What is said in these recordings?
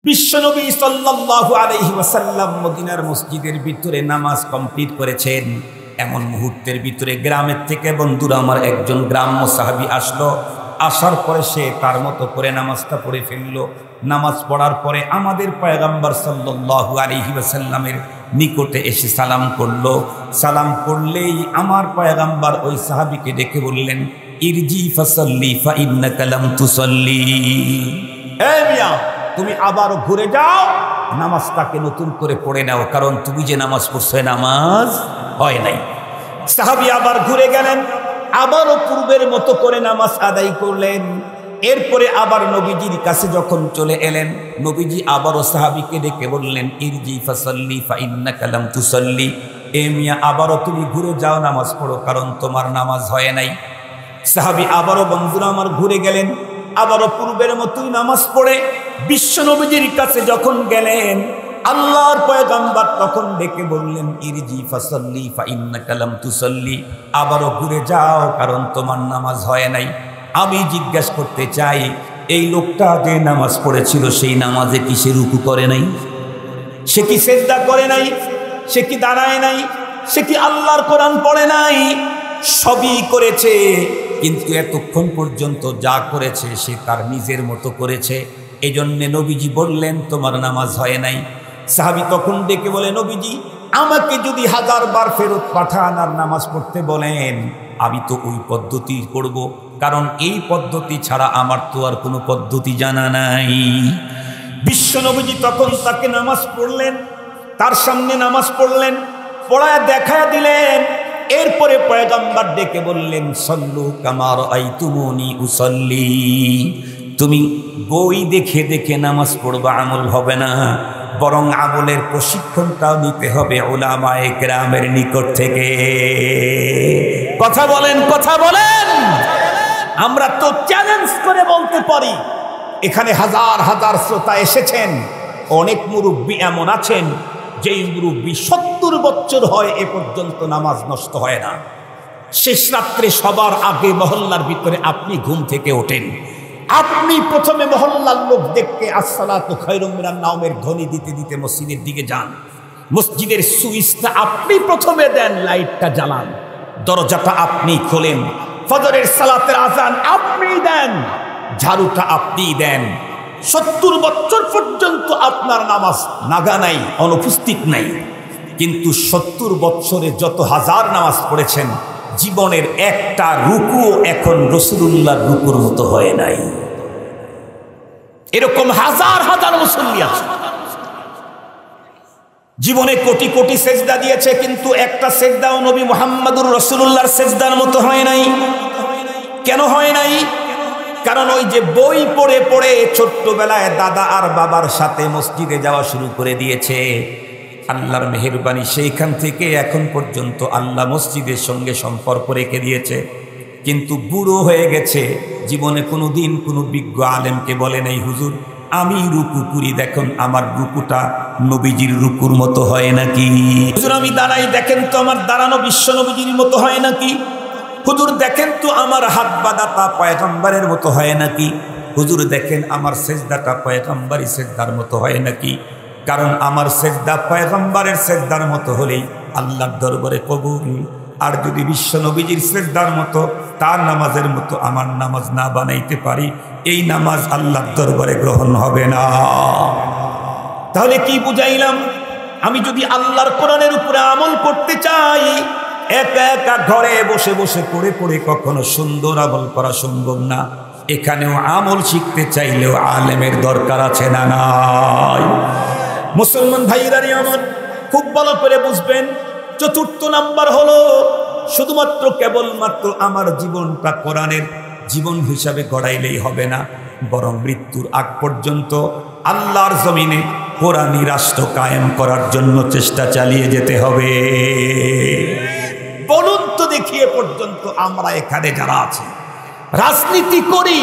বিশ্বনবী সাল্লাল্লাহু আলাইহি ওয়াসাল্লাম মদিনার মসজিদের ভিতরে নামাজ কমপ্লিট করেছেন। এমন মুহূর্তের ভিতরে গ্রামের থেকে বন্ধুরা আমার একজন গ্রাম্য সাহাবী আসলো। আসার পরে সে তার মতো করে নামাজটা পড়ে ফেললো। নামাজ পড়ার পরে আমাদের পয়গম্বর সাল্লাল্লাহু আলাইহি ওয়াসাল্লামের নিকটে এসে সালাম করলো। সালাম করলেই আমার পয়গম্বর ওই সাহাবীকে ডেকে বললেন, ইরজি ফাসাল্লি ফা ইন্নাকা লাম তুসাল্লি। এই মিয়া, তুমি আবারও ঘুরে যাও, নামাজটাকে নতুন করে পড়ে নাও, কারণ তুমি যে নামাজ পড়ছো নামাজ হয় নাই। সাহাবী আবার ঘুরে গেলেন, আবারও পূর্বের মতো করে নামাজ আদায় করলেন। এরপরে আবার নবীজির কাছে যখন চলে এলেন, নবীজি আবারও সাহাবীকে ডেকে বললেন, ইরজি ফাসাল্লি ফা ইন্নাকা লাম তুসাল্লি। এ মিয়া, আবারও তুমি ঘুরে যাও, নামাজ পড়ো, কারণ তোমার নামাজ হয় নাই। সাহাবী আবারও বন্ধুরা আমার ঘুরে গেলেন, আবারও পূর্বের মতোই নামাজ পড়ে বিশ্ব নবীজির কাছে যখন গেলেন, আল্লাহর পয়গম্বর তখন ডেকে বললেন, ইরজি ফাসাল্লি ফা ইন্নাকা লাম তুসাল্লি। আবারও ঘুরে যাও, কারণ তোমার নামাজ হয় নাই। আমি জিজ্ঞাসা করতে চাই, এই লোকটা যে নামাজ পড়েছিল সেই নামাজে কি সে রুকু করে নাই? সে কি সিজদা করে নাই? সে কি দাঁড়ায় নাই? সে কি আল্লাহর কোরআন পড়ে নাই? সবই করেছে, কিন্তু এতক্ষণ পর্যন্ত যা করেছে সে তার নিজের মতো করেছে। এজন্য নবীজি বললেন, তোমার নামাজ হয় নাই। সাহাবী তখন ডেকে বলে, নবীজি আমাকে যদি 1000 বার ফেরত পাঠান আর নামাজ পড়তে বলেন, আমি তো ওই পদ্ধতি করব, কারণ এই পদ্ধতি ছাড়া আমার তো আর কোনো পদ্ধতি জানা নাই। বিশ্ব নবীজি তখন তাকে নামাজ পড়লেন, তার সামনে নামাজ পড়লেন, পড়ায় দেখায় দিলেন। এরপরে পয়গম্বর ডেকে বললেন, সল্লু কামা রাআইতুমুনি উসাল্লি। তুমি বই দেখে দেখে নামাজ পড়বা, আমল হবে না, বরং আমলের প্রশিক্ষণটাও নিতে হবে উলামায়ে কেরামের নিকট থেকে। কথা বলেন, কথা বলেন। আমরা তো চ্যালেঞ্জ করে বলতে পারি, এখানে হাজার হাজার শ্রোতা এসেছেন, অনেক মুরব্বী এমন আছেন যেই মুরব্বী 70 বছর হয় এ পর্যন্ত নামাজ নষ্ট হয় না। শেষ রাত্রে সবার আগে মহল্লার ভিতরে আপনি ঘুম থেকে ওঠেন, আপনি প্রথমে মহল্লার লোক দেখতে আসসালাতু খায়রুম মিনান নাওমের ধ্বনি দিতে দিতে মসজিদের দিকে যান। মসজিদের সুইচটা আপনি প্রথমে দেন, লাইটটা জ্বালান, দরজাটা আপনি খোলেন, ফজরের সালাতের আজান আপনি দেন, ঝাড়ুটা আপনি দেন। 70 বছর পর্যন্ত আপনার নামাজ নাগা নাই, অনুপস্থিত নাই, কিন্তু 70 বছরে যত হাজার নামাজ পড়েছেন, জীবনের একটা রুকুও এখন রাসূলুল্লাহর রুকুর মতো হয় নাই। এরকম হাজার হাজার মুসল্লি আছে, জীবনে কোটি কোটি সেজদা দিয়েছে, কিন্তু একটা সেজদাও নবী মুহাম্মদুর রাসূলুল্লাহর সেজদার মতো হয় নাই। কেন হয় নাই? কারণ ওই যে বই পড়ে পড়ে ছোট্টবেলায় দাদা আর বাবার সাথে মসজিদে যাওয়া শুরু করে দিয়েছে। আল্লাহর মেহেরবানি, সেইখান থেকে এখন পর্যন্ত আল্লাহ মসজিদের সঙ্গে সম্পর্ক রেখে দিয়েছে, কিন্তু বুড়ো হয়ে গেছে। জীবনে কোনো দিন কোনো বিজ্ঞ আলেমকে বলে নাই, হুজুর আমি রুকু করি, দেখুন আমার রুকুটা নবীজির রুকুর মতো হয় নাকি? হুজুর আমি দাঁড়াই, দেখেন তো আমার দাঁড়ানো বিশ্ব নবীজির মতো হয় নাকি? হুজুর দেখেন তো আমার হাত বাঁধাটা পয়গম্বরের মতো হয় নাকি? হুজুর দেখেন আমার সেজদাটা পয়গম্বরের সেজদার মতো হয় নাকি? কারণ আমার সেজদা পয়গম্বরের সেজদার মতো হলেই আল্লাহর দরবারে কবুল, আর যদি বিশ্ব নবীজির সেজদার মতো তার নামাজের মতো আমার নামাজ না বানাইতে পারি, এই নামাজ আল্লাহর দরবারে গ্রহণ হবে না। তাহলে কি বুঝাইলাম? আমি যদি আল্লাহর কোরআনের উপরে আমল করতে চাই, একা একা ঘরে বসে বসে পড়ে পড়ে কখনো সুন্দর আমল করা সম্ভব না। এখানেও আমল শিখতে চাইলেও আলেমের দরকার আছে না নাই? মুসলমান ভাইরানি আমার, খুব ভালো করে বুঝবেন। 4র্থ নাম্বার হলো, শুধুমাত্র কেবলমাত্র আমার জীবনটা কোরআনের জীবন হিসাবে গড়াইলেই হবে না, বরং মৃত্যুর আগ পর্যন্ত আল্লাহর জমিনে কোরআনী রাষ্ট্র কায়েম করার জন্য চেষ্টা চালিয়ে যেতে হবে। বলুন তো দেখি, এ পর্যন্ত আমরা এখানে যারা আছি রাজনীতি করি,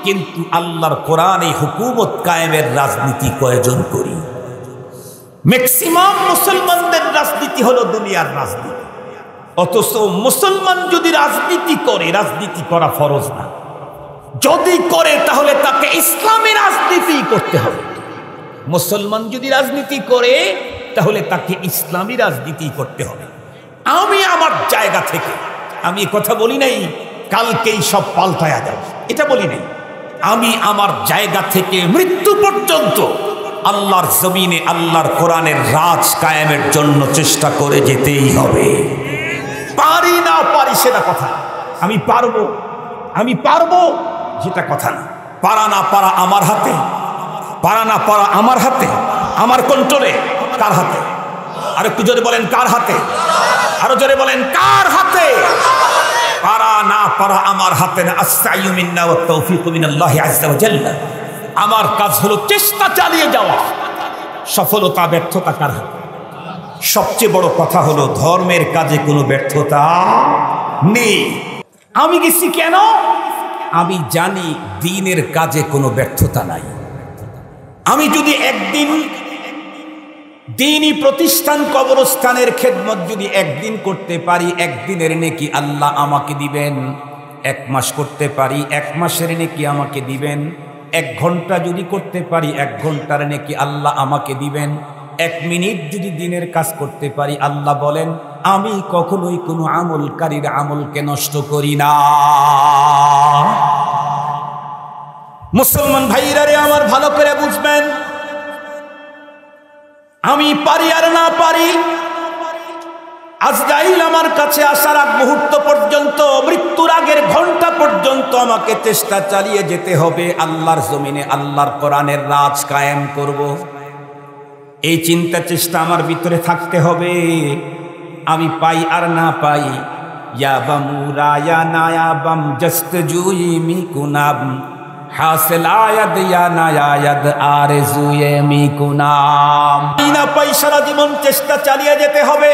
কিন্তু আল্লাহর কোরআনে হুকুমত কায়েমের রাজনীতি কয়জন করি? ম্যাক্সিমাম মুসলমানদের রাজনীতি হলো দুনিয়ার রাজনীতি। অথচ মুসলমান যদি রাজনীতি করে, রাজনীতি করা ফরজ না, যদি করে তাহলে তাকে ইসলামী রাজনীতি করতে হবে। মুসলমান যদি রাজনীতি করে তাহলে তাকে ইসলামী রাজনীতি করতে হবে। আমি আমার জায়গা থেকে, আমি কথা বলি নাই কালকেই সব পাল্টায়া দাও, এটা বলি নাই। আমি আমার জায়গা থেকে মৃত্যু পর্যন্ত আল্লাহর জমিনে আল্লাহর কোরআনের রাজ কায়েমের জন্য চেষ্টা করে যেতেই হবে। পারি না পারি সেটা কথা, আমি পারবো যেটা কথা না। পারা না পারা আমার হাতে, পারা না পারা আমার হাতে, আমার কন্ট্রোলে। কার হাতে? আর একটু জোরে বলেন কার হাতে? আরো জোরে বলেন কার হাতে? পারা না পারা আমার হাতে না। আস-সা'য়ু মিন্না ওয়াত তাওফীকু মিনাল্লাহি আযজা ওয়া জাল্লা। আমার কাজ হলো চেষ্টা চালিয়ে যাওয়া। সফলতা ব্যর্থতা কার হাতে? সবচেয়ে বড় কথা হলো ধর্মের কাজে কোনো ব্যর্থতা নেই। আমি গেছি কেন? আমি জানি দ্বীনের কাজে কোনো ব্যর্থতা নাই। আমি যদি একদিন দ্বীনি প্রতিষ্ঠান কবরস্থানের খেদমত যদি একদিন করতে পারি, একদিনের নেকি আল্লাহ আমাকে দিবেন। 1 মাস করতে পারি, 1 মাসের নেকি আমাকে দিবেন। 1 ঘন্টা যদি করতে পারি, 1 ঘন্টার নেকি আল্লাহ আমাকে দিবেন। 1 মিনিট যদি দিনের কাজ করতে পারি, আল্লাহ বলেন আমি কখনোই কোনো আমলকারীর আমলকে নষ্ট করি না। মুসলমান ভাইরা রে আমার, ভালো করে বুঝবেন, আমি পারি আর না পারি, আজরাইল আমার কাছে আসার আগ মুহূর্ত পর্যন্ত, মৃত্যুর আগের ঘন্টা পর্যন্ত আমাকে চেষ্টা চালিয়ে যেতে হবে আল্লাহর জমিনে আল্লাহর কোরআনের রাজ কায়েম করব। এই চিন্তা চেষ্টা আমার ভিতরে থাকতে হবে। আমি পাই আর না পাই, ইয়া বামুরা ইয়া নায়াবাম জস্তজুই মিকুনাব হাসিল আয়াদ ইয়া নায়ায়াদ আরজুয়ে মিকুনাম। না পাই, সারা জীবন চেষ্টা চালিয়ে যেতে হবে।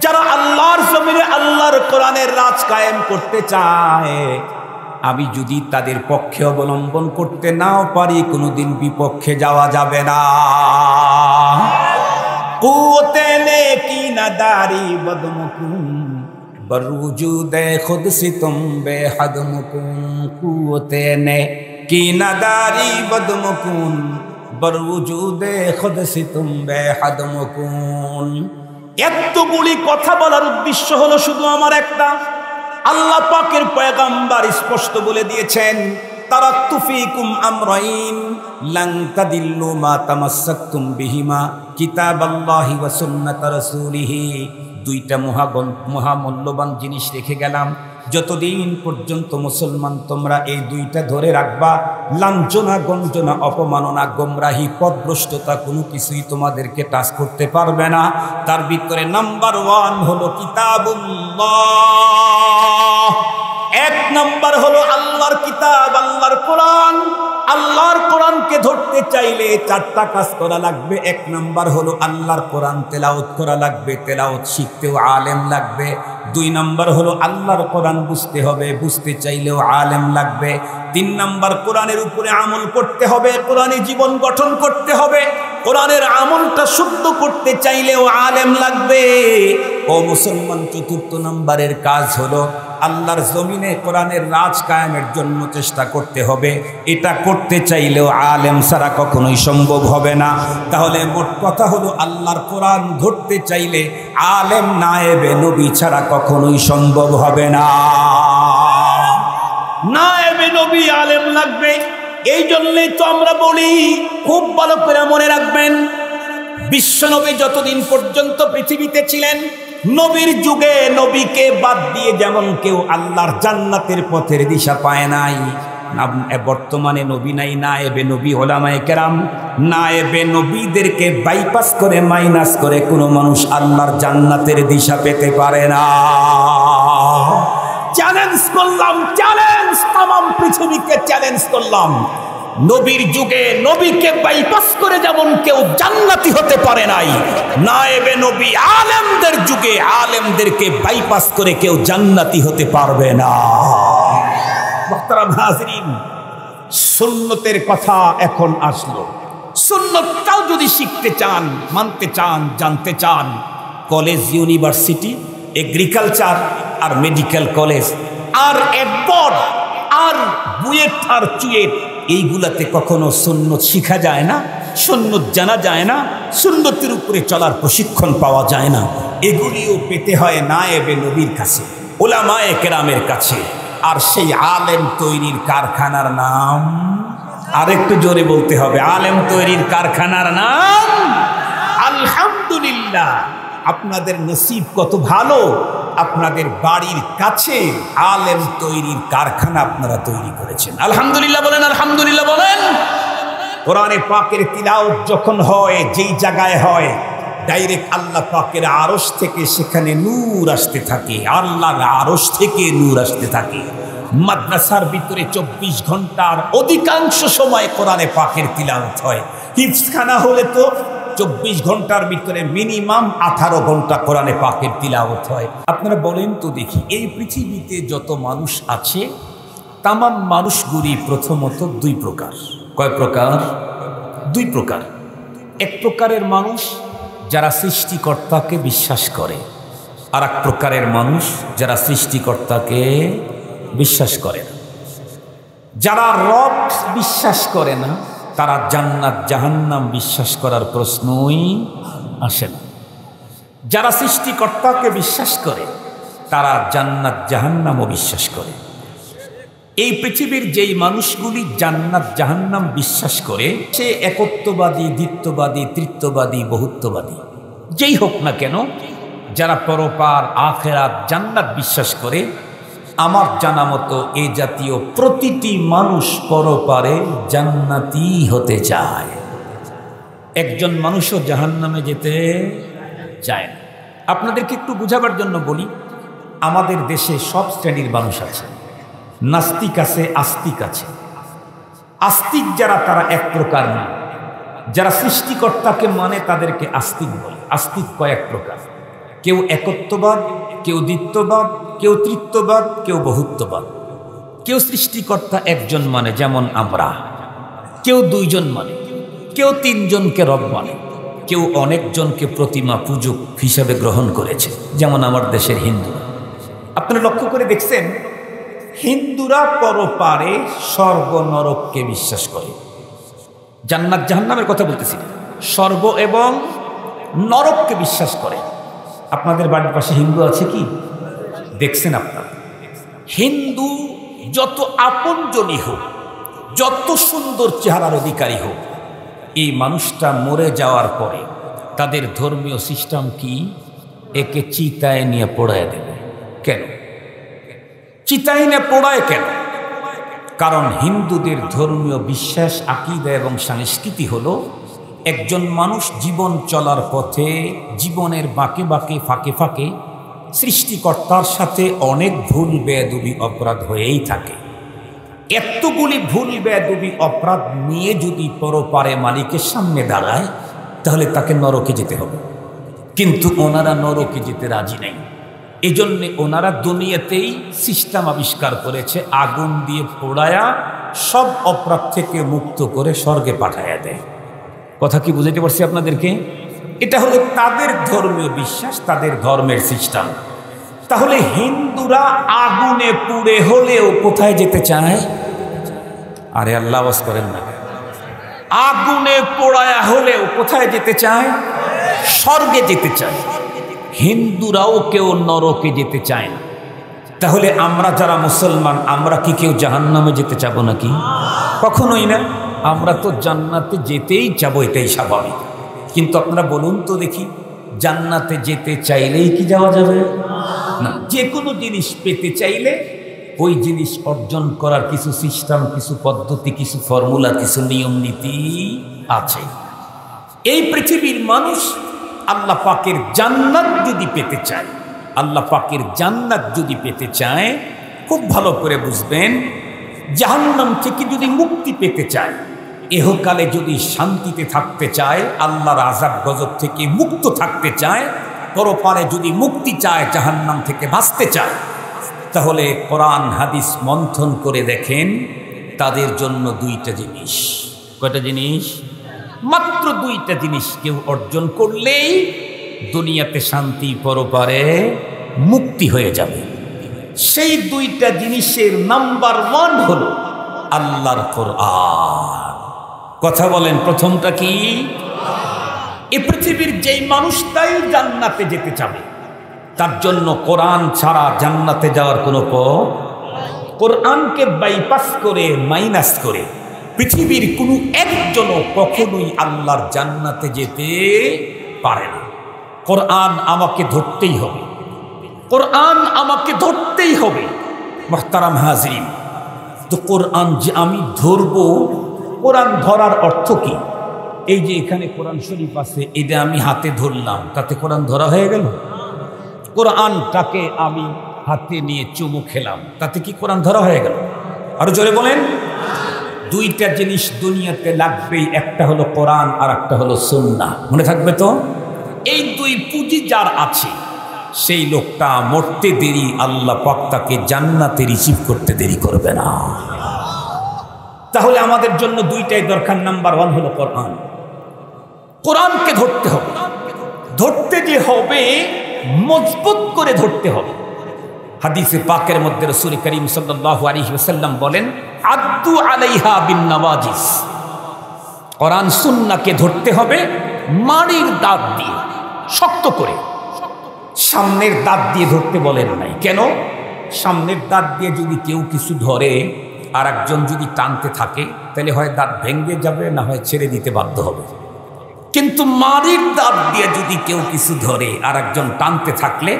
যারা আল্লাহর জমিনে আল্লাহর কোরআনের রাজ কায়েম করতে চায়, আমি যদি তাদের পক্ষে অবলম্বন করতে নাও পারি, কোনোদিন বিপক্ষে যাওয়া যাবে না। কুওতে নেকি নাদারি বদমকুম বরুজুদে খুদ সিতুম বেহদ মুকুম। কুওতে নেকি নাদারি বদমকুম বরুজুদে খুদ সিতুম বেহদ মুকুম। এতগুলি কথা বলার উদ্দেশ্য হলো শুধু আমার একটা, আল্লাহ পাকের পয়গম্বর স্পষ্ট বলে দিয়েছেন, তারাকতু ফীকুম আমরাইন লান তাদিল্লু মা তামাসসাকতুম বিহিমা কিতাবাল্লাহি ওয়া সুন্নাত রাসূলিহি। 2টা মহামূল্যবান জিনিস রেখে গেলাম, যতদিন পর্যন্ত মুসলমান তোমরা এই 2টা ধরে রাখবা, লাঞ্ছনা গঞ্জনা অপমাননা গোমরাহি পথভ্রষ্টতা কোনো কিছুই তোমাদেরকে টাচ করতে পারবে না। তার ভিতরে নাম্বার 1 হলো কিতাবুল্লাহ। 1 নাম্বার হলো আল্লাহর কিতাব, আল্লাহর কোরআন। আল্লাহর কোরআনকে ধরতে চাইলে 4টা কাজ করা লাগবে। 1 নাম্বার হলো আল্লাহর কোরআন তেলাওয়াত করা লাগবে, তেলাওয়াত শিখতেও আলেম লাগবে। 2 নাম্বার হলো আল্লাহর কোরআন বুঝতে হবে, বুঝতে চাইলেও আলেম লাগবে। 3 নাম্বার কোরআনের উপরে আমল করতে হবে, কোরআনে জীবন গঠন করতে হবে। কোরআনের আমলটা শুদ্ধ করতে চাইলেও আলেম লাগবে। ও মুসলমান, 4র্থ নাম্বারের কাজ হলো আল্লাহর জমিনে কোরআনের রাজ কায়েমের জন্য চেষ্টা করতে হবে। এটা করতে চাইলেও আলেম ছাড়া কখনোই সম্ভব হবে না। তাহলে মোট কথা হলো আল্লাহর কোরআন ধরতে চাইলে আলেম নায়েবে নবী ছাড়া কখনোই সম্ভব হবে না। নায়েবে নবী আলেম লাগবে। এই জন্যই তো আমরা বলি, খুব ভালো করে মনে রাখবেন, বিশ্বনবী যতদিন পর্যন্ত পৃথিবীতে ছিলেন, নবীর যুগে নবীকে বাদ দিয়ে যেমন কেউ আল্লাহর জান্নাতের পথের দিশা পায় নাই, বর্তমানে নবী নাই, নায়েবে নবী ওলামায়ে কেরাম। নায়েবে নবীদেরকে বাইপাস করে মাইনাস করে কোনো মানুষ আল্লাহর জান্নাতের দিশা পেতে পারে না। চ্যালেঞ্জ করলাম, চ্যালেঞ্জ, তামাম পৃথিবীকে চ্যালেঞ্জ করলাম। নবীর যুগে নবীকে বাইপাস করে যেমন কেউ জান্নাতি হতে পারে নাই, নায়েবে নবী আলেমদের যুগে আলেমদেরকে বাইপাস করে কেউ জান্নাতি হতে পারবে না। মুহতারাম হাজিরিন, সুন্নতের কথা এখন আসলো। সুন্নতটাও যদি শিখতে চান, মানতে চান, জানতে চান, কলেজ, ইউনিভার্সিটি, এগ্রিকালচার আর মেডিকেল কলেজ আর এডবর্ড আর বুয়েট আর চুয়েট এইগুলাতে কখনো সুন্নত শিখা যায় না, সুন্নত জানা যায় না, সুন্নতের উপরে চলার প্রশিক্ষণ পাওয়া যায় না। এগুলিও পেতে হয় নায়েবে নবীর কাছে, উলামায়ে কেরামের কাছে। আর সেই আলেম তৈরির কারখানার নাম, আরেকটু জোরে বলতে হবে, আলেম তৈরির কারখানার নাম আলহামদুলিল্লাহ। আপনাদের নসিব কত ভালো, আপনাদের বাড়ির কাছে আলেম তৈরির কারখানা আপনারা তৈরি করেছেন। আলহামদুলিল্লাহ বলেন, আলহামদুলিল্লাহ বলেন। কোরআনে পাকের তিলাওয়াত যখন হয়, যেই জায়গায় হয়, ডাইরেক্ট আল্লাহ পাকের আরশ থেকে সেখানে নূর আসতে থাকে, আল্লাহর আরশ থেকে নূর আসতে থাকে। মাদ্রাসার ভিতরে 24 ঘন্টার অধিকাংশ সময় কোরআনে পাকের তিলাওয়াত হয়। হিফজখানা হলে তো 24 ঘন্টার ভিতরে মিনিমাম 18 ঘন্টা কোরআনে পাকের তিলাওয়াত হয়। আপনারা বলেন তো দেখি, এই পৃথিবীতে যত মানুষ আছে তামাম মানুষগুলি প্রথমত দুই প্রকার। কয় প্রকার? দুই প্রকার। এক প্রকারের মানুষ যারা সৃষ্টিকর্তাকে বিশ্বাস করে, আর এক প্রকারের মানুষ যারা সৃষ্টিকর্তাকে বিশ্বাস করে না। যারা রব বিশ্বাস করে না তারা জান্নাত জাহান্নাম বিশ্বাস করার প্রশ্নই আসে না। যারা সৃষ্টিকর্তাকে বিশ্বাস করে তারা জান্নাত জাহান্নামও বিশ্বাস করে। এই পৃথিবীর যেই মানুষগুলি জান্নাত জাহান্নাম বিশ্বাস করে, সে একত্ববাদী, দ্বিত্ববাদী, তৃত্ববাদী, বহুত্ববাদী যেই হোক না কেন, যারা পরপার, আখেরাত, জান্নাত বিশ্বাস করে, আমার জানা মতো এই জাতীয় প্রতিটি মানুষ পরপারে জান্নাতি হতে চায়। একজন মানুষও জাহান্নামে যেতে চায় না। আপনাদেরকে একটু বোঝাবার জন্য বলি, আমাদের দেশে সব শ্রেণীর মানুষ আছে। নাস্তিক আছে, আস্তিক আছে। আস্তিক যারা তারা এক প্রকার না, যারা সৃষ্টিকর্তাকে মানে তাদেরকে আস্তিক বলে। আস্তিক কয়েক প্রকার, কেউ একত্ববাদ, কেউ দ্বিত্ববাদ, কেউ তৃত্ববাদ, কেউ বহুত্ববাদ। কেউ সৃষ্টিকর্তা একজন মানে, যেমন আমরা। কেউ দুইজন মানে, কেউ তিনজনকে রব মানে, কেউ অনেকজনকে প্রতিমা পূজক হিসাবে গ্রহণ করেছে, যেমন আমার দেশের হিন্দুরা। আপনারা লক্ষ্য করে দেখছেন, হিন্দুরা পরপারে স্বর্গ নরককে বিশ্বাস করে। জান্নাত জাহান্নামের কথা বলতেছি, স্বর্গ এবং নরককে বিশ্বাস করে। আপনাদের বাড়ির পাশে হিন্দু আছে কি? দেখছেন আপনারা? হিন্দু যত আপনজনই হোক, যত সুন্দর চেহারার অধিকারী হোক, এই মানুষটা মরে যাওয়ার পরে তাদের ধর্মীয় সিস্টেম কি? একে চিতায় নিয়ে পোড়ায় দেবে। কেন চিতায় নিয়ে পোড়ায় কেন? কারণ হিন্দুদের ধর্মীয় বিশ্বাস, আকীদা এবং সংস্কৃতি হলো, একজন মানুষ জীবন চলার পথে জীবনের বাঁকে বাঁকে, ফাঁকে ফাঁকে সৃষ্টিকর্তার সাথে অনেক ভুল বেয়াদবি অপরাধ হয়েই থাকে। এতগুলি ভুল বেয়াদবি অপরাধ নিয়ে যদি পরপারে মালিকের সামনে দাঁড়ায়, তাহলে তাকে নরকে যেতে হবে। কিন্তু ওনারা নরকে যেতে রাজি নেই। এজন্যে ওনারা দুনিয়াতেই সিস্টেম আবিষ্কার করেছে, আগুন দিয়ে পোড়ায়া সব অপরাধ থেকে মুক্ত করে স্বর্গে পাঠাইয়া দেয়। কথা কি বুঝাইতে পারছি আপনাদেরকে? এটা হলো তাদের ধর্মীয় বিশ্বাস, তাদের ধর্মের সিস্টেম। তাহলে হিন্দুরা আগুনে পুড়ে হলেও কোথায় যেতে চায়? আরে আল্লাহ আওয়াজ করেন না। আগুনে পোড়ায়া হলেও কোথায় যেতে চায়? স্বর্গে যেতে চায়। হিন্দুরাও কেউ নরকে যেতে চায় না। তাহলে আমরা যারা মুসলমান, আমরা কি কেউ জাহান্নামে যেতে চাবো নাকি? কখনোই না। আমরা তো জান্নাতে যেতেই চাবো, এটাই স্বাভাবিক। কিন্তু আপনারা বলুন তো দেখি, জান্নাতে যেতে চাইলেই কি যাওয়া যাবে না? যে কোনো জিনিস পেতে চাইলে ওই জিনিস অর্জন করার কিছু সিস্টেম, কিছু পদ্ধতি, কিছু ফর্মুলা, কিছু নিয়ম নীতি আছে। এই পৃথিবীর মানুষ আল্লাহ পাকের জান্নাত যদি পেতে চায়, আল্লাহ পাকের জান্নাত যদি পেতে চায়, খুব ভালো করে বুঝবেন, জাহান্নাম থেকে যদি মুক্তি পেতে চায়, এহকালে যদি শান্তিতে থাকতে চায়, আল্লাহর আযাব গজব থেকে মুক্ত থাকতে চায়, পরপারে যদি মুক্তি চায়, জাহান্নাম থেকে বাঁচতে চায়, তাহলে কোরআন হাদিস মন্থন করে দেখেন, তাদের জন্য দুইটা জিনিস। কয়টা জিনিস? মাত্র দুইটা জিনিস কেউ অর্জন করলেই দুনিয়াতে শান্তি, পরপারে মুক্তি হয়ে যাবে। সেই দুইটা জিনিসের নাম্বার 1 হলো আল্লাহর কোরআন। কথা বলেন, প্রথমটা কি? এই পৃথিবীর যেই মানুষটাই জান্নাতে যেতে চাবে তার জন্য কোরআন ছাড়া জান্নাতে যাওয়ার কোনো পথ, কোরআনকে বাইপাস করে মাইনাস করে পৃথিবীর কোনো একজনও কখনোই আল্লাহর জান্নাতে যেতে পারে না। কোরআন আমাকে ধরতেই হবে, কোরআন আমাকে ধরতেই হবে। মুহতারাম হাজরিন, তো কোরআন যে আমি ধরব, কোরআন ধরার অর্থ কি? এই যে এখানে কোরআন শরীফ আছে, এটা আমি হাতে ধরলাম, তাতে কোরআন ধরা হয়ে গেল? কোরআনটাকে আমি হাতে নিয়ে চুমু খেলাম, তাতে কি কোরআন ধরা হয়ে গেল? আরো জোরে বলেন। দুইটা জিনিস দুনিয়াতে লাগবেই, একটা হলো কোরআন আর একটা হলো সুন্নাহ। মনে থাকবে তো? এই দুই পুঁজি যার আছে সেই লোকটা মরতে দেরি, আল্লাহ পাক তাকে জান্নাতে রিসিভ করতে দেরি করবে না। তাহলে আমাদের জন্য দুইটাই দরকার। নাম্বার ওয়ান হলো কোরআন। কোরআনকে ধরতে হবে, ধরতে যে হবে মজবুত করে ধরতে হবে। হাদিসে পাকের মধ্যে রাসূল করিম সাল্লাল্লাহু আলাইহি ওয়াসাল্লাম বলেন, আদ্দু আলাইহা বিন নওয়াজিস। কোরআন সুন্নাহকে ধরতে হবে মাড়ির দাঁত দিয়ে, শক্ত করে। সামনের দাঁত দিয়ে ধরতে বলেন নাই। কেন? সামনের দাঁত দিয়ে যদি কেউ কিছু ধরে আর একজন যদি টানতে থাকে, তাহলে হয় দাঁত ভেঙে যাবে, না হয় ছেড়ে দিতে বাধ্য হবে। কিন্তু মাড়ির দাঁত দিয়ে যদি কেউ কিছু ধরে আর একজন টানতে থাকলে,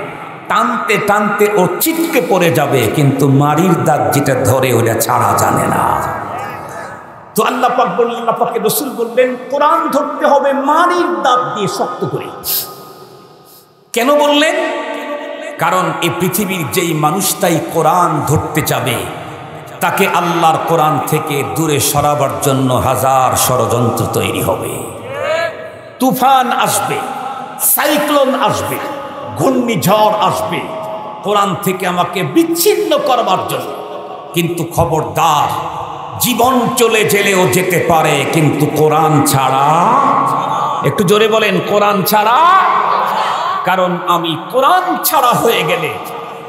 টানতে টানতে ও ছিটকে পড়ে যাবে, কিন্তু মাড়ির দাঁত যেটা ধরে ওটা ছাড়া জানে না। তো আল্লাহ পাক বললেন, আল্লাহ পাকের রাসূল বললেন, কোরআন ধরতে হবে মাড়ির দাঁত দিয়ে শক্ত করে। কেন বললেন? কারণ এই পৃথিবীর যেই মানুষটাই কোরআন ধরতে চাবে তাকে আল্লাহর কোরআন থেকে দূরে সরাবার জন্য হাজার ষড়যন্ত্র তৈরি হবে। তুফান আসবে, সাইক্লোন আসবে, ঘূর্ণিঝড় আসবে কোরআন থেকে আমাকে বিচ্ছিন্ন করবার জন্য। কিন্তু খবরদার, জীবন চলে গেলেও যেতে পারে, কিন্তু কোরআন ছাড়া। একটু জোরে বলেন, কোরআন ছাড়া। কারণ আমি কোরআন ছাড়া হয়ে গেলে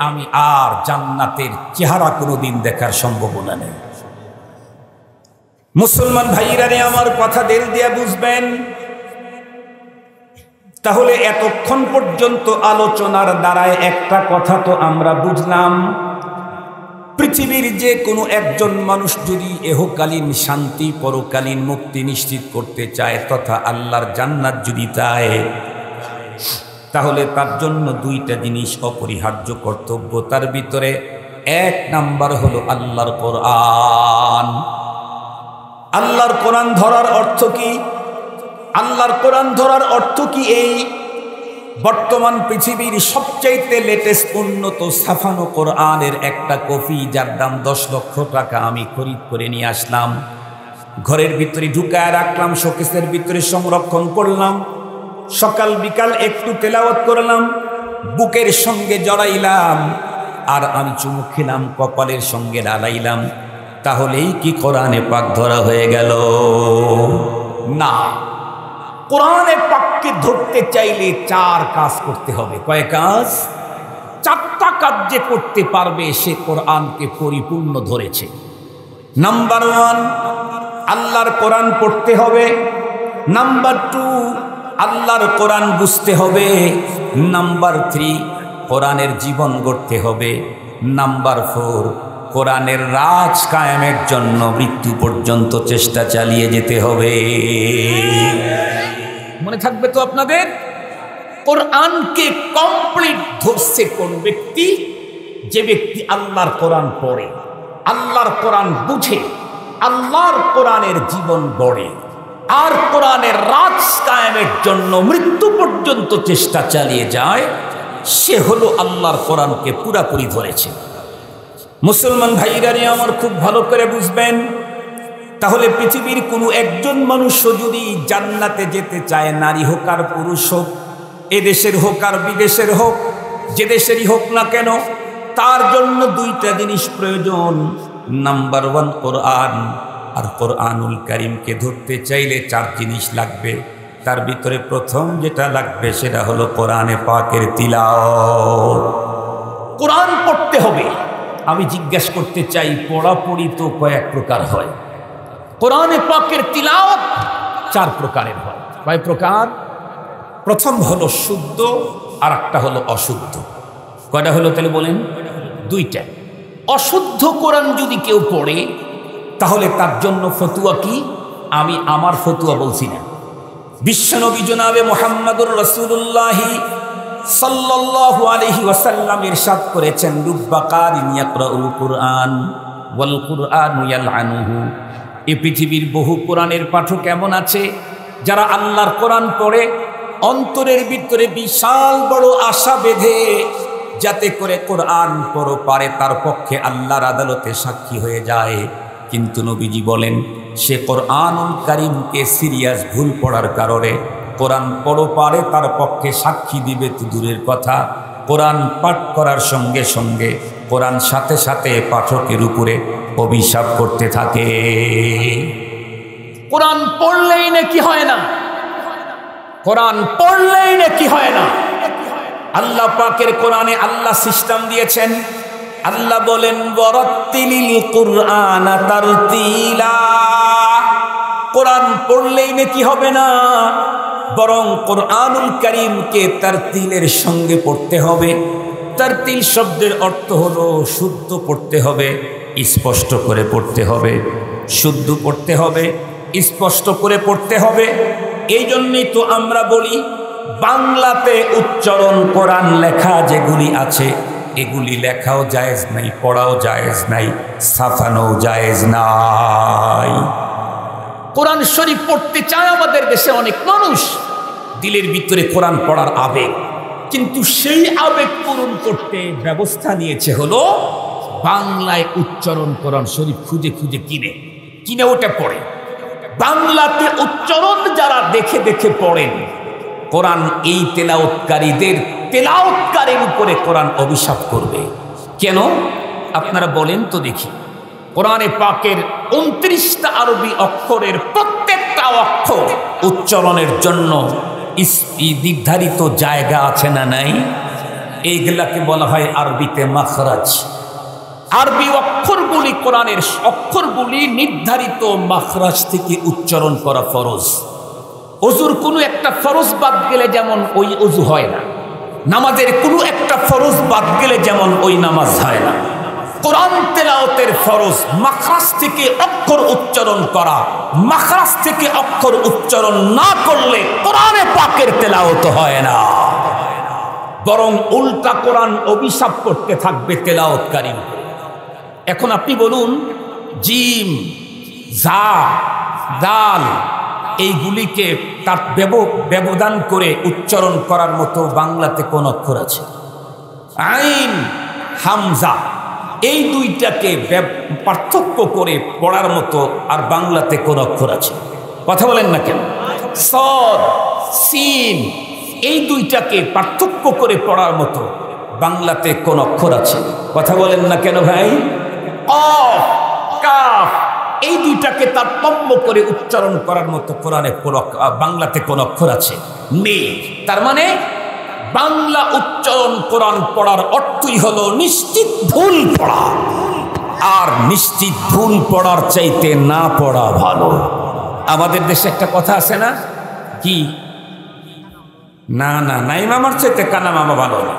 আমি আর জান্নাতের চেহারা কোনোদিন দেখার সম্ভাবনা নেই। মুসলমান ভাইরা রে, আমার কথা দিল দিয়ে বুঝবেন। তাহলে এতক্ষণ পর্যন্ত আলোচনার দ্বারায় একটা কথা তো আমরা বুঝলাম, পৃথিবীর যে কোনো একজন মানুষ যদি এহকালীন শান্তি, পরকালীন মুক্তি নিশ্চিত করতে চায় তথা আল্লাহর জান্নাত যদি চায়, তাহলে তার জন্য দুইটা জিনিস অপরিহার্য কর্তব্য। তার ভিতরে এক নাম্বার হলো আল্লাহর কোরআন। আল্লাহর কোরআন ধরার অর্থ কি? আল্লাহর কোরআন ধরার অর্থ কি? এই বর্তমান পৃথিবীর সবচাইতে লেটেস্ট উন্নত ছাপানো কোরআনের একটা কপি, যার দাম 10 লক্ষ টাকা, আমি খরিদ করে নিয়ে আসলাম, ঘরের ভিতরে ঢুকায় রাখলাম, শোকেসের ভিতরে সংরক্ষণ করলাম, সকাল বিকাল একটু তেলাওয়াত করলাম, বুকের সঙ্গে জড়াইলাম, আর আমি চুমু খেলাম, কপালের সঙ্গে লাগাইলাম। তাহলেই কি কোরআনে পাক ধরা হয়ে গেল? না। কোরআনে পাককে ধরতে চাইলে 4 কাজ করতে হবে। কয় কাজ? 4টা কাজ যে করতে পারবে সে কোরআনকে পরিপূর্ণ ধরেছে। নাম্বার 1, আল্লাহর কোরআন পড়তে হবে। নাম্বার 2, আল্লাহর কোরআন বুঝতে হবে। নাম্বার 3, কোরআনের জীবন গড়তে হবে। নাম্বার 4, কোরআনের রাজ কায়েমের জন্য মৃত্যু পর্যন্ত চেষ্টা চালিয়ে যেতে হবে। মনে থাকবে তো আপনাদের? কোরআনকে কমপ্লিট ধরছে কোন ব্যক্তি? যে ব্যক্তি আল্লাহর কোরআন পড়ে, আল্লাহর কোরআন বুঝে, আল্লাহর কোরআনের জীবন গড়ে, আর কোরআনের রাজ কায়েমের জন্য মৃত্যু পর্যন্ত চেষ্টা চালিয়ে যায়, সে হলো আল্লাহর কোরআনকে পুরাপুরি ধরেছে। মুসলমান ভাইরা আমার খুব ভালো করে বুঝবেন। তাহলে পৃথিবীর কোনো একজন মানুষও যদি জান্নাতে যেতে চায়, নারী হোক আর পুরুষ হোক, এদেশের হোক আর বিদেশের হোক, যে দেশেরই হোক না কেন, তার জন্য 2টা জিনিস প্রয়োজন। নাম্বার 1 কোরআন, আর কোরআনুল কারীমকে ধরতে চাইলে 4 জিনিস লাগবে। তার ভিতরে প্রথম যেটা লাগবে সেটা হলো কোরআনে পাকের তিলাওয়াত। কোরআন পড়তে হবে, আমি জিজ্ঞেস করতে চাই, পড়াপড়ি তো কয়েক প্রকার হয়, কোরআনে পাকের তিলাওয়াত 4 প্রকারের হয়। কয় প্রকার? প্রথম হলো শুদ্ধ, আর একটা হলো অশুদ্ধ। কয়টা হলো তাহলে বলেন? 2টা। অশুদ্ধ কোরআন যদি কেউ পড়ে তাহলে তার জন্য ফতুয়া কি? আমি আমার ফতুয়া বলছি না, বিশ্বনবী জনাবে মুহাম্মদুর রাসূলুল্লাহ সাল্লাল্লাহু আলাইহি ওয়াসাল্লাম ইরশাদ করেছেন, রুব্বা কারিন ইয়াকরাউল কুরআন ওয়াল কুরআনু ইয়ালআনুহু। এই পৃথিবীর বহু কোরআনের পাঠক এমন আছে যারা আল্লাহর কোরআন পড়ে অন্তরের ভিতরে বিশাল বড় আশা বেঁধে, যাতে করে কোরআন পড়ো পারে তার পক্ষে আল্লাহর আদালতে সাক্ষী হয়ে যায়। কিন্তু নবীজি বলেন, সে কোরআনুল কারীমকে সিরিয়াস ভুল পড়ার কারণে কোরআন পড়ো পারে তার পক্ষে সাক্ষী দিবে তো দূরের কথা, কোরআন পাঠ করার সঙ্গে সঙ্গে কোরআন সাথে সাথে পাঠকের উপরে অভিশাপ করতে থাকে। কোরআন পড়লেই নাকি হয় না, কোরআন পড়লেই নাকি হয় না। আল্লাহ পাকের কোরআনে আল্লাহ সিস্টেম দিয়েছেন। আল্লাহ বলেন, ওয়ারাত্তিলিল কুরআনা তারতিলা। কোরআন পড়লেই নাকি হবে না, বরং কোরআনুল কারীমকে তারতিলের সঙ্গে পড়তে হবে। তারতিল শব্দের অর্থ হলো শুদ্ধ পড়তে হবে, স্পষ্ট করে পড়তে হবে। শুদ্ধ পড়তে হবে, স্পষ্ট করে পড়তে হবে। এই জন্যই তো আমরা বলি, বাংলাতে উচ্চারণ কোরআন লেখা যেগুলি আছে এগুলি লেখাও জায়েজ নাই, পড়াও জায়েজ নাই, ছাপানো জায়েজ নাই। কোরআন শরীফ পড়তে চায় আমাদের দেশে অনেক মানুষ, দিলের ভিতরে কোরআন পড়ার আবেগ, কিন্তু সেই আবেগ পূরণ করতে ব্যবস্থা নিয়েছে হলো বাংলায় উচ্চারণ কোরআন শরীফ খুঁজে খুঁজে কিনে ওটা পড়ে। বাংলাতে উচ্চারণ যারা দেখে দেখে পড়েন কোরআন, এই তেলাওয়াতকারীর উপরে কোরআন অভিশাপ করবে। কেন আপনারা বলেন তো দেখি? কোরআনে পাকের 29টা আরবি অক্ষরের প্রত্যেকটা অক্ষর উচ্চারণের জন্য নির্ধারিত জায়গা আছে না নাই? এইগুলাকে বলা হয় আরবিতে মাখরাজ। আরবি অক্ষরগুলি, কোরআনের অক্ষরগুলি নির্ধারিত মাখরাজ থেকে উচ্চারণ করা ফরজ। ওযুর কোনো একটা ফরজ বাদ গেলে যেমন ওই ওযু হয় না, নামাজের কোনো একটা ফরজ বাদ গেলে যেমন ওই নামাজ হয় না, কোরআন তেলাওয়াতের ফরজ মাখরাজ থেকে অক্ষর উচ্চারণ করা। মাখরাজ থেকে অক্ষর উচ্চারণ না করলে কোরআনে পাকের তেলাওয়াত হয় না, বরং উল্টা কোরআন অভিশাপ করতে থাকবে তেলাওয়াতকারী। এখন আপনি বলুন, জিম, জা, দাল এইগুলিকে তার ব্যবধান করে উচ্চারণ করার মতো বাংলাতে কোন অক্ষর আছে? আইন, হামজা, এই দুইটাকে পার্থক্য করে পড়ার মতো আর বাংলাতে কোন অক্ষর আছে? কথা বলেন না কেন? সদ, সিন, এই দুইটাকে পার্থক্য করে পড়ার মতো বাংলাতে কোন অক্ষর আছে? কথা বলেন না কেন ভাই? কফ, কাফ, এই দুইটাকে তারতম্য করে উচ্চারণ করার মতো কোরআনে বাংলাতে কোন অক্ষর আছে? নেই। তার মানে বাংলা উচ্চারণ কোরআন পড়ার অর্থই হলো নিশ্চিত ভুল পড়া, আর নিশ্চিত ভুল পড়ার চাইতে না পড়া ভালো। আমাদের দেশে একটা কথা আছে না, কি? না না, নাই মামার চাইতে কানা মামা ভালো না,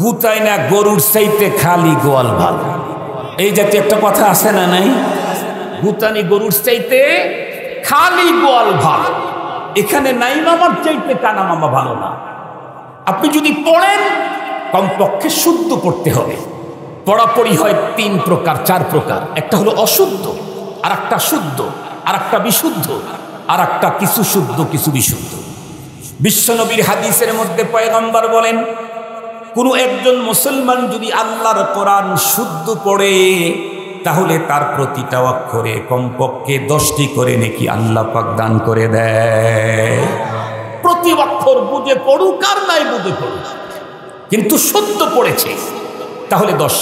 গুতাই না গরুর চাইতে খালি গোয়াল ভালো। এই জাতীয় একটা কথা আছে না নাই? গুতানি গরুর চাইতে খালি গোয়াল ভালো। এখানে নাই মামার চাইতে কানা মামা ভালো না। আপনি যদি পড়েন কমপক্ষে শুদ্ধ পড়তে হবে। পড়াপড়ি হয় 3 প্রকার 4 প্রকার। একটা হলো অশুদ্ধ, আর একটা শুদ্ধ, আর একটা বিশুদ্ধ, আর একটা কিছু শুদ্ধ কিছু বিশুদ্ধ। বিশ্বনবীর হাদিসের মধ্যে পয়গম্বর বলেন, কোনো একজন মুসলমান যদি আল্লাহর কোরআন শুদ্ধ পড়ে তাহলে তার প্রতিটা অক্ষরে কমপক্ষে 10টি করে নেকি আল্লাহ পাক দান করে দেয়। প্রতি অক্ষর বুঝে পড়ুক আর নাই বুঝে পড়ুক, কিন্তু শুদ্ধ পড়েছে তাহলে 10।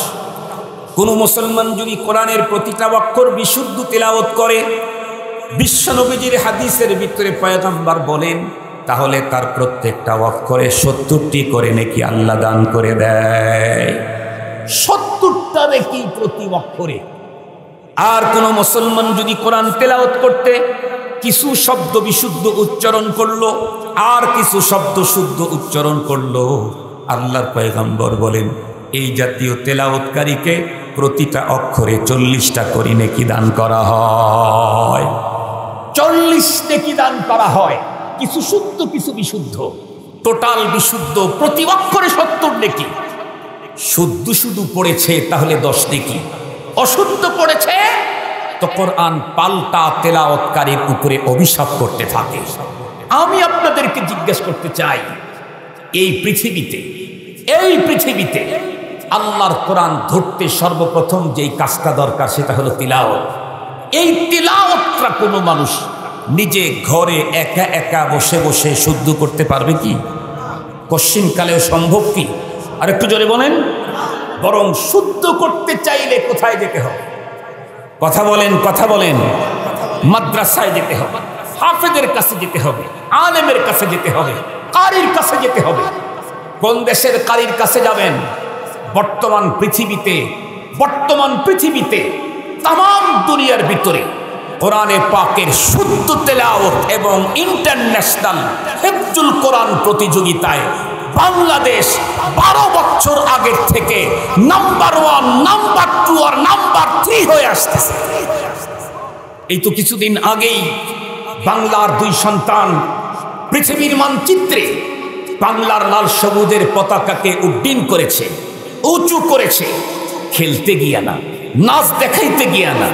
কোনো মুসলমান যদি কোরআনের প্রতিটা অক্ষর বিশুদ্ধ তেলাওয়াত করে, বিশ্বনবীর হাদিসের ভিতরে পয়গম্বর বলেন, তাহলে তার প্রত্যেকটা অক্ষরে 70টি করে নেকি আল্লাহ দান করে দেয়। 70টা নেকি প্রতি অক্ষরে। আর কোন মুসলমান যদি কোরআন তেলাওয়াত করতে কিছু শব্দ বিশুদ্ধ উচ্চারণ করলো আর কিছু শব্দ শুদ্ধ উচ্চারণ করলো, আল্লাহর পয়গম্বর বলেন এই জাতীয় তেলাওয়াতকারীকে প্রতিটা অক্ষরে 40টা করে নেকি দান করা হয়। 40 নেকি দান করা হয়, কিছু শুদ্ধ কিছু বিশুদ্ধ, টোটাল বিশুদ্ধ প্রতি অক্ষরে 70 নেকি। শুদ্ধ শুধু পড়েছে তাহলে 10 নেকি, অশুদ্ধ পড়েছে তো কোরআন পাল্টা তেলাওয়াতকারীর উপরে অভিশাপ করতে থাকে। আমি আপনাদেরকে জিজ্ঞেস করতে চাই, এই পৃথিবীতে আল্লাহর কোরআন ধরতে সর্বপ্রথম যেই কাজটা দরকার সেটা হলো তিলাওয়াত। এই তিলাওয়াতটা কোনো মানুষ নিজে ঘরে একা একা বসে বসে শুদ্ধ করতে পারবে কি? কশ্চিনকালেও সম্ভব কি? আর একটু জোরে বলেন। বরং শুদ্ধ করতে চাইলে কোথায় যেতে হবে? কথা বলেন। মাদ্রাসায় যেতে হবে, হাফেজের কাছে যেতে হবে, আলেমের কাছে যেতে হবে, কারির কাছে যেতে হবে। কোন দেশের কারির কাছে যাবেন? বর্তমান পৃথিবীতে তাম দুনিয়ার ভিতরে কোরআনে পাকের শুদ্ধ তেলাওয়াত এবং ইন্টারন্যাশনাল হিফজুল কোরআন প্রতিযোগিতায় বাংলাদেশ 12 বছর আগের থেকে নাম্বার 1, নাম্বার 2 আর নাম্বার 3 হয়ে আসতেছে। এই তো কিছুদিন আগেই বাংলার 2 সন্তান পৃথিবীর মানচিত্রে বাংলার লাল সবুজের পতাকাকে উড্ডীন করেছে, উঁচু করেছে। খেলতে গিয়া না, নাচ দেখাইতে গিয়া না,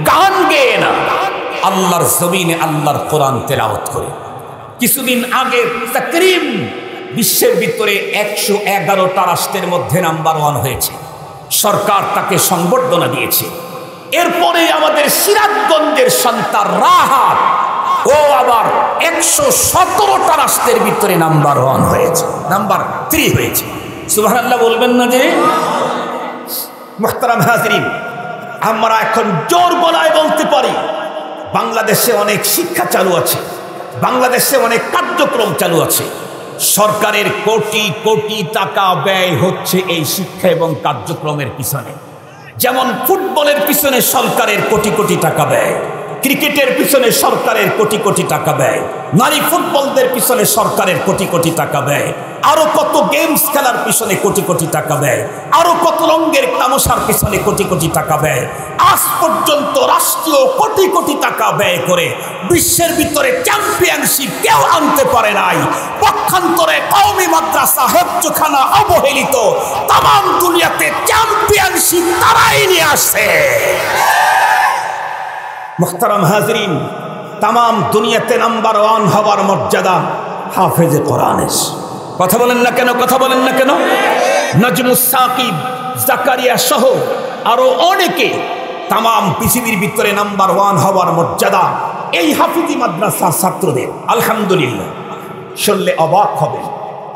গান গেয়ে না, আল্লাহর জমিনে আল্লাহর কোরআন তেলাওয়াত করে। কিছুদিন আগে তাকরিম বিশ্বের ভিতরে 111টা রাষ্ট্রের মধ্যে নাম্বার 1 হয়েছে, সরকার তাকে সংবর্ধনা দিয়েছে। এরপরে আমাদের সিরাজগঞ্জের সন্তান রাহাত, ও আবার 117টা রাষ্ট্রের ভিতরে নাম্বার 1 হয়েছে, নাম্বার 3 হয়েছে। সুবহানাল্লাহ বলবেন না যে? মুহতারাম হাজরিন, আমরা এখন জোর গলায় বলতে পারি বাংলাদেশে অনেক শিক্ষা চালু আছে, বাংলাদেশে অনেক কার্যক্রম চালু আছে। সরকারের কোটি কোটি টাকা ব্যয় হচ্ছে এই শিক্ষা এবং কার্যক্রমের পিছনে। যেমন ফুটবলের পিছনে সরকারের কোটি কোটি টাকা ব্যয়, ক্রিকেটের পিছনে সরকারের কোটি কোটি টাকা ব্যয়, নারী ফুটবলদের পিছনে সরকারের কোটি কোটি টাকা ব্যয়, আরো কত গেমস খেলার পিছনে কোটি কোটি টাকা ব্যয়, আরো কত রঙের তামাশার পিছনে কোটি কোটি টাকা ব্যয়। আজ পর্যন্ত রাষ্ট্রীয় কোটি কোটি টাকা ব্যয় করে বিশ্বের ভিতরে চ্যাম্পিয়নশিপ কেউ আনতে পারে নাই। পক্ষান্তরে কওমি মাদ্রাসা হেফজখানা অবহেলিত, তাম দুনিয়াতে চ্যাম্পিয়নশিপ তারাই নিয়ে আসছে। মুহতারাম হাজরিন, তাম দুনিয়াতে নাম্বার 1 হওয়ার মর্যাদা হাফেজে কোরআনের। কথা বলেন না কেন? নজমুস সাকিব, জাকারিয়া সহ আরো অনেকে তাম পৃথিবীর ভিতরে নাম্বার 1 হওয়ার মর্যাদা এই হাফিজি মাদ্রাসার ছাত্রদের। আলহামদুলিল্লাহ, শুনলে অবাক হবে।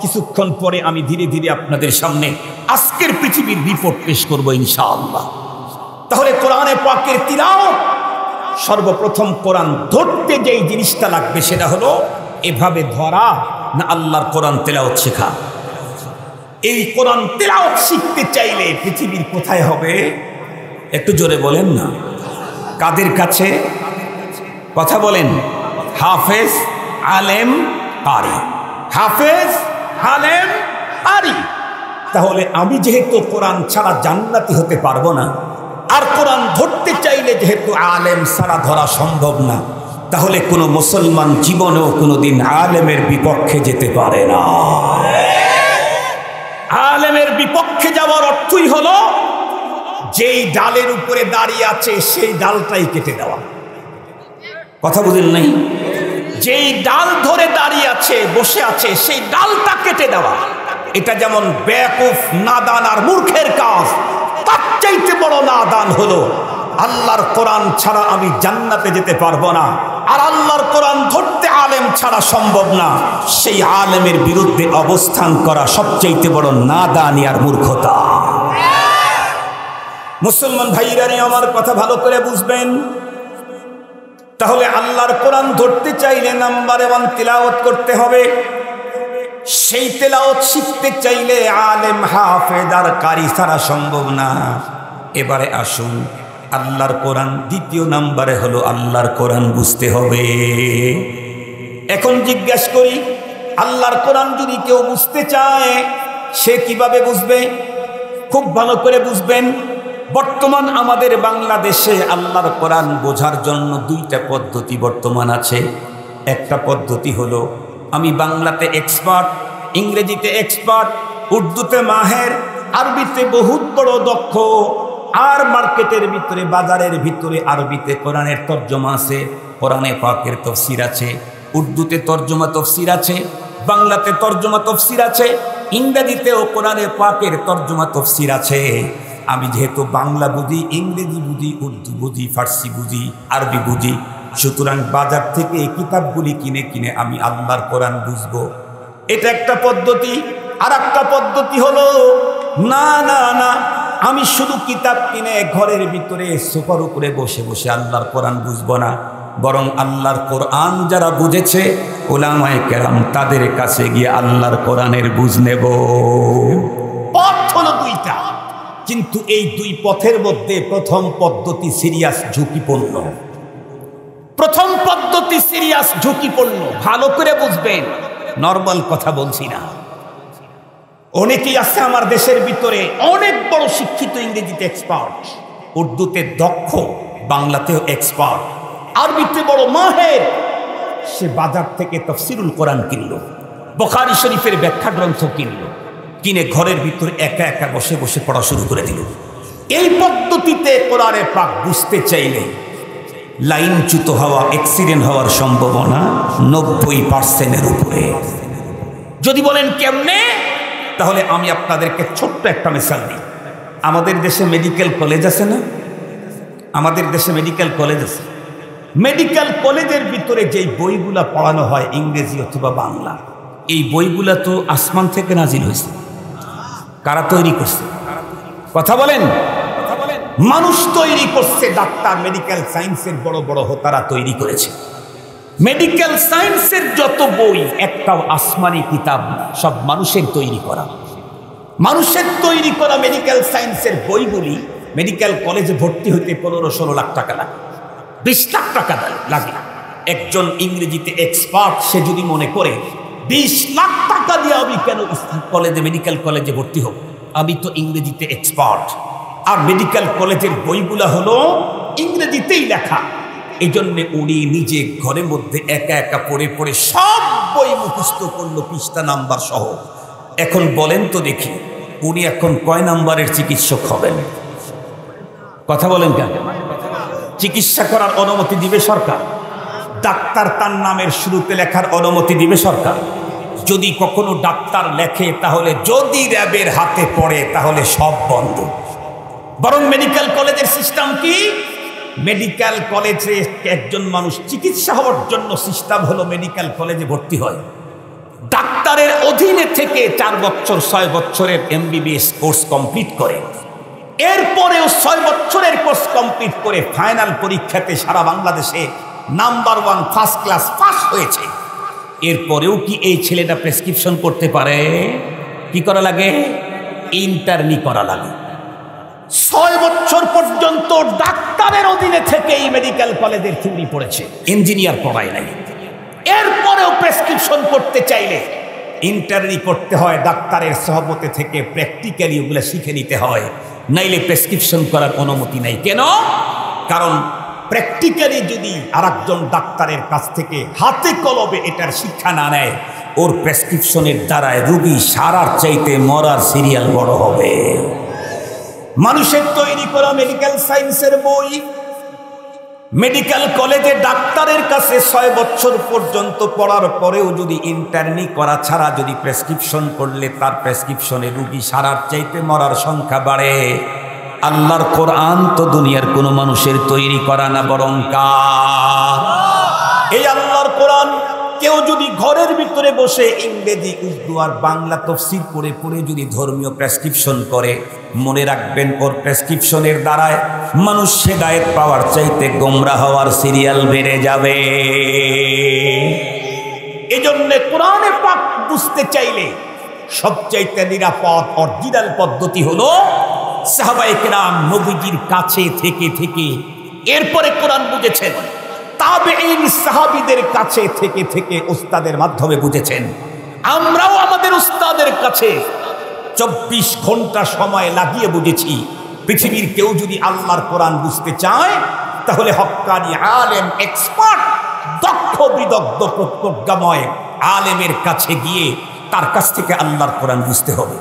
কিছুক্ষণ পরে আমি ধীরে ধীরে আপনাদের সামনে আজকের পৃথিবীর রিপোর্ট পেশ করব ইনশাআল্লাহ। তাহলে কোরআনে পাকের তিলাওয়াত, সর্বপ্রথম কোরআন ধরতে যেই জিনিসটা লাগবে সেটা হলো এভাবে ধরা না আল্লাহর কোরআন তেলাওয়াত শেখা। এই কোরআন তেলাওয়াত শিখতে চাইলে পৃথিবীর কোথায় হবে? একটু জোরে বলেন না। কাদের কাছে? কথা বলেন। হাফেজ, আলেম, কারি। হাফেজ, আলেম, কারি। তাহলে আমি যেহেতু কোরআন ছাড়া জান্নাতি হতে পারবো না, আর কোরআন ধরতে চাইলে যেহেতু আলেম ছাড়া ধরা সম্ভব না, তাহলে কোনো মুসলমান জীবনেও কোনোদিন আলেমের বিপক্ষে যেতে পারে না। আলেমের বিপক্ষে যাওয়ার অর্থই হলো যেই ডালের উপরে দাঁড়িয়ে আছে সেই ডালটাই কেটে দেওয়া। কথা বুঝেন নাই? যেই ডাল ধরে দাঁড়িয়ে আছে, বসে আছে, সেই ডালটা কেটে দেওয়া। এটা যেমন বেয়াকুফ, নাদান আর মূর্খের কাজ, তার চাইতে বড় নাদান হলো আল্লাহর কোরআন ছাড়া আমি জান্নাতে যেতে পারবো না, আর আল্লাহর কোরআন ধরতে আলেম ছাড়া সম্ভব না, সেই আলেমের বিরুদ্ধে অবস্থান করা সবচাইতে বড় নাদানি আর মূর্খতা। মুসলমান ভাইরা আমার কথা ভালো করে বুঝবেন। তাহলে আল্লাহর কোরআন ধরতে চাইলে নাম্বার 1 তিলাওয়াত করতে হবে। সেই তেলাওয়াত শিখতে চাইলে আলেম হাফেজ আর কারি ছাড়া সম্ভব না। এবারে আসুন আল্লাহর কোরআন, দ্বিতীয় নাম্বারে হলো আল্লাহর কোরআন বুঝতে হবে। এখন জিজ্ঞাসা করি, আল্লাহর কোরআন যদি কেউ বুঝতে চায় সে কিভাবে বুঝবে? খুব ভালো করে বুঝবেন। বর্তমান আমাদের বাংলাদেশে আল্লাহর কোরআন বোঝার জন্য দুইটা পদ্ধতি বর্তমান আছে। একটা পদ্ধতি হলো আমি বাংলাতে এক্সপার্ট, ইংরেজিতে এক্সপার্ট, উর্দুতে মাহের, আরবিতে বহুত বড় দক্ষ, আর মার্কেটের ভিতরে বাজারের ভিতরে আরবিতে কোরআনের তর্জমা আছে, কোরআনে পাকের তফসির আছে, উর্দুতে তর্জমা তফসির আছে, বাংলাতে তর্জমা তফসির আছে, ইংরেজিতেও কোরআনে পাকের তর্জমা তফসির আছে। আমি যেহেতু বাংলা বুঝি, ইংরেজি বুঝি, উর্দু বুঝি, ফার্সি বুঝি, আরবি বুঝি, সুতরাং বাজার থেকে এই কিতাবগুলি কিনে কিনে আমি আল্লাহর কোরআন বুঝবো। এটা একটা পদ্ধতি। আর একটা পদ্ধতি হলো না না না, আমি শুধু কিতাব কিনে ঘরের ভিতরে সোফার উপরে বসে বসে আল্লাহর কোরআন বুঝবো না, বরং আল্লাহর কোরআন যারা বুঝেছে উলামায়ে কেরাম তাদের কাছে গিয়ে আল্লাহর কোরআনের বুঝ নেব। পথ হলো দুইটা, কিন্তু এই দুই পথের মধ্যে প্রথম পদ্ধতি সিরিয়াস ঝুঁকিপূর্ণ। প্রথম পদ্ধতি সিরিয়াস ঝুঁকিপূর্ণ, ভালো করে বুঝবেন, নরমাল কথা বলছি না। অনেকেই আছে আমার দেশের ভিতরে অনেক বড় শিক্ষিত, ইংরেজিতে এক্সপার্ট, উর্দুতে দক্ষ, বাংলাতেও এক্সপার্ট, আরবিতে বড় মাহের। সে বাজার থেকে তাফসীরুল কোরআন কিনলো, বুখারী শরীফের ব্যাখ্যা গ্রন্থ কিনলো, কিনে ঘরের ভিতরে একা একা বসে বসে পড়া শুরু করে দিল। এই পদ্ধতিতে কোরআনে পাক বুঝতে চাইলে লাইনচ্যুত হওয়া, অ্যাক্সিডেন্ট হওয়ার সম্ভাবনা 90% উপরে। যদি বলেন কেমনে, তাহলে আমি আপনাদেরকে ছোট্ট একটা মিসাল দিই। আমাদের দেশে মেডিকেল কলেজ আছে না? আমাদের দেশে মেডিকেল কলেজ আছে। মেডিকেল কলেজের ভিতরে যেই বইগুলা পড়ানো হয় ইংরেজি অথবা বাংলা, এই বইগুলা তো আসমান থেকে নাজিল হয়েছে। কারা তৈরি করছে? কথা বলেন। মানুষ তৈরি করছে, ডাক্তার, মেডিকেল সায়েন্সের বড় বড় হোতারা তৈরি করেছে। মেডিকেল সায়েন্সের যত বই একটাও আসমানি কিতাব না, সব মানুষের তৈরি করা। মানুষের তৈরি করা মেডিকেল সায়েন্সের বইগুলি মেডিকেল কলেজে ভর্তি হইতে 15-16 লাখ টাকা লাগে, 20 লাখ টাকা লাগে। একজন ইংরেজিতে এক্সপার্ট সে যদি মনে করে 20 লাখ টাকা দিয়ে আমি কেন কলেজে, মেডিকেল কলেজে ভর্তি হব, আমি তো ইংরেজিতে এক্সপার্ট, আর মেডিকেল কলেজের বইগুলা হলো ইংরেজিতেই লেখা, এই জন্য উনি নিজে ঘরের মধ্যে একা একা পড়ে পড়ে সব বই মুখস্থ করলো, পৃষ্ঠা নাম্বার সহ। এখন বলেন তো দেখি, উনি এখন কয় নাম্বারের চিকিৎসক হবেন? কথা বলেন কেন? চিকিৎসা করার অনুমতি দিবে সরকার, ডাক্তার তার নামের শুরুতে লেখার অনুমতি দিবে সরকার। যদি কখনো ডাক্তার লেখে, তাহলে যদি র্যাবের হাতে পড়ে তাহলে সব বন্ধ। বরং মেডিকেল কলেজের সিস্টেম কি? মেডিকেল কলেজে একজন মানুষ চিকিৎসা হওয়ার জন্য সিস্টেম হলো মেডিকেল কলেজে ভর্তি হয়, ডাক্তারের অধীনে থেকে 4 বছর 6 বছরের MBBS কোর্স কমপ্লিট করে, এরপরেও 6 বছরের কোর্স কমপ্লিট করে ফাইনাল পরীক্ষাতে সারা বাংলাদেশে নাম্বার 1 ফার্স্ট ক্লাস পাস হয়েছে। এরপরেও কি এই ছেলেটা প্রেসক্রিপশন করতে পারে? কি করা লাগে? ইন্টার্নি করা লাগে। 6 বছর পর্যন্ত ডাক্তারের অধীনে থেকে এই মেডিকেল কলেজের থিওরি পড়েছে, ইঞ্জিনিয়ার পড়ায় নাই। এরপরেও প্রেসক্রিপশন করতে চাইলে ইন্টার্নি করতে হয়, ডাক্তারের সহবতে থেকে প্র্যাকটিক্যালি ওগুলো শিখে নিতে হয়, নাইলে প্রেসক্রিপশন করার অনুমতি নাই। কেন? কারণ প্র্যাকটিক্যালি যদি আরেকজন ডাক্তারের কাছ থেকে হাতে কলমে এটার শিক্ষা না নেয়, ওর প্রেসক্রিপশনের দ্বারায় রোগী সারার চাইতে মরার সিরিয়াল বড় হবে। মানুষের তৈরি করা মেডিকেল সায়েন্সের বই মেডিকেল কলেজে ডাক্তারের কাছে 6 বছর পর্যন্ত পড়ার পরেও যদি ইন্টার্নি করা ছাড়া যদি প্রেসক্রিপশন করলে তার প্রেসক্রিপশনে রোগী সারার চাইতে মরার সংখ্যা বাড়ে। আল্লাহর কোরআন তো দুনিয়ার কোনো মানুষের তৈরি করা না, বরং কার? এই আল্লাহর কোরআন কেউ যদি ঘরের ভিতরে বসে ইংরেজি, উর্দু আর বাংলা তফসির পড়ে পড়ে যদি ধর্মীয় প্রেসক্রিপশন করে, মনে রাখবেন ওর প্রেসক্রিপশনের দ্বারায় মানুষ হেদায়েত পাওয়ার চাইতে গোমরা হওয়ার সিরিয়াল বেড়ে যাবে। এজন্য কোরআনে পাক বুঝতে চাইলে সবচাইতে নিরাপদ অরিজিনাল পদ্ধতি হলো সাহাবায়ে কেরাম নবীজির কাছে থেকে থেকে এরপরে কোরআন বুঝেছেন, তাবেঈন সাহাবীদের কাছে থেকে থেকে উস্তাদের মাধ্যমে বুঝেছেন। আমরাও আমাদের উস্তাদের কাছে 24 ঘন্টা সময় লাগিয়ে বুঝেছি। পৃথিবীর কেউ যদি আল্লাহর কোরআন বুঝতে চায় তাহলে হক্কানি আলেম, এক্সপার্ট, দক্ষ বিদগ্ধ প্রজ্ঞাময় আলেমের কাছে গিয়ে তার কাছ থেকে আল্লাহর কোরআন বুঝতে হবে।